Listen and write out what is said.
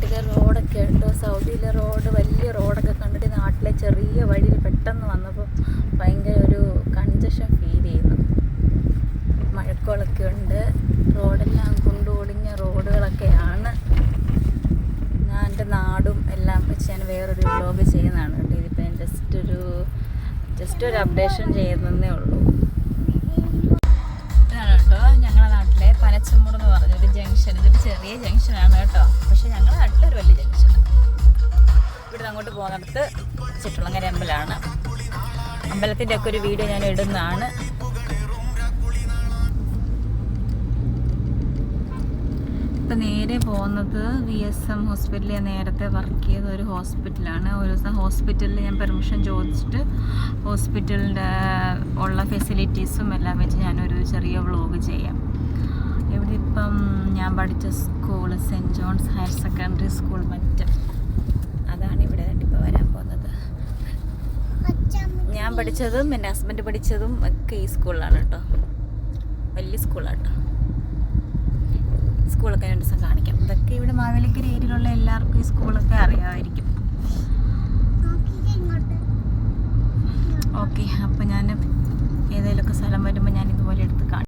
നാട്ടിലെ റോഡൊക്കെ ഉണ്ടോ? സൗദിയിലെ റോഡ് വലിയ റോഡൊക്കെ കണ്ടിട്ട് നാട്ടിലെ ചെറിയ വഴിയിൽ പെട്ടെന്ന് വന്നപ്പോൾ ഭയങ്കര ഒരു കൺജഷൻ ഫീൽ ചെയ്യുന്നു. മഴക്കോളൊക്കെ ഉണ്ട്, റോഡെല്ലാം കുണ്ടുപൊളിഞ്ഞ റോഡുകളൊക്കെയാണ്. ഞാൻ എൻ്റെ നാടും എല്ലാം വെച്ച് ഞാൻ വേറൊരു വ്ലോഗ് ചെയ്യുന്നതാണ് കേട്ടോ. ഇതിപ്പോൾ ഞാൻ ജസ്റ്റ് ഒരു അപ്ഡേഷൻ ചെയ്യുന്നതേ ഉള്ളൂ. ഇതാണ് കേട്ടോ ഞങ്ങളുടെ നാട്ടിലെ പനച്ചമൂട് എന്ന് പറഞ്ഞൊരു ജംഗ്ഷൻ. ഇതൊരു ചെറിയ ജംഗ്ഷനാണ് കേട്ടോ, പക്ഷെ ഞങ്ങളുടെ നാട്ടിലൊരു വലിയ ജംഗ്ഷൻ. ഇവിടെ അങ്ങോട്ട് പോകുന്നിടത്ത് ചുറ്റുളങ്ങര അമ്പലമാണ്. അമ്പലത്തിൻ്റെ ഒക്കെ ഒരു വീഡിയോ ഞാൻ ഇടുന്നതാണ്. ഇപ്പം നേരെ പോകുന്നത് VSM ഹോസ്പിറ്റലിൽ ഞാൻ നേരത്തെ വർക്ക് ചെയ്ത ഒരു ഹോസ്പിറ്റലാണ്. ഒരു ദിവസം ഹോസ്പിറ്റലിൽ ഞാൻ പെർമിഷൻ ചോദിച്ചിട്ട് ഹോസ്പിറ്റലിൻ്റെ ഉള്ള ഫെസിലിറ്റീസും എല്ലാം വെച്ച് ഞാനൊരു ചെറിയ വ്ലോഗ് ചെയ്യാം. ഇവിടെ ഇപ്പം ഞാൻ പഠിച്ച school Saint John's higher secondary school Mattom, അതാണ് ഇവിടെ ഇപ്പോൾ വരാൻ പോകുന്നത്. ഞാൻ പഠിച്ചതും എൻ്റെ ഹസ്ബൻഡ് പഠിച്ചതും ഒക്കെ ഈ സ്കൂളിലാണ് കേട്ടോ. വലിയ സ്കൂളാണ് കേട്ടോ. സ്കൂളൊക്കെ രണ്ട് ദിവസം കാണിക്കാം. ഇതൊക്കെ ഇവിടെ മാവേലിക്കര ഏരിയയിലുള്ള എല്ലാവർക്കും ഈ സ്കൂളൊക്കെ അറിയാമായിരിക്കും. ഓക്കെ, അപ്പോൾ ഞാൻ ഏതെങ്കിലുമൊക്കെ സ്ഥലം വരുമ്പോൾ ഞാൻ ഇതുപോലെ എടുത്ത് കാണിക്കാം.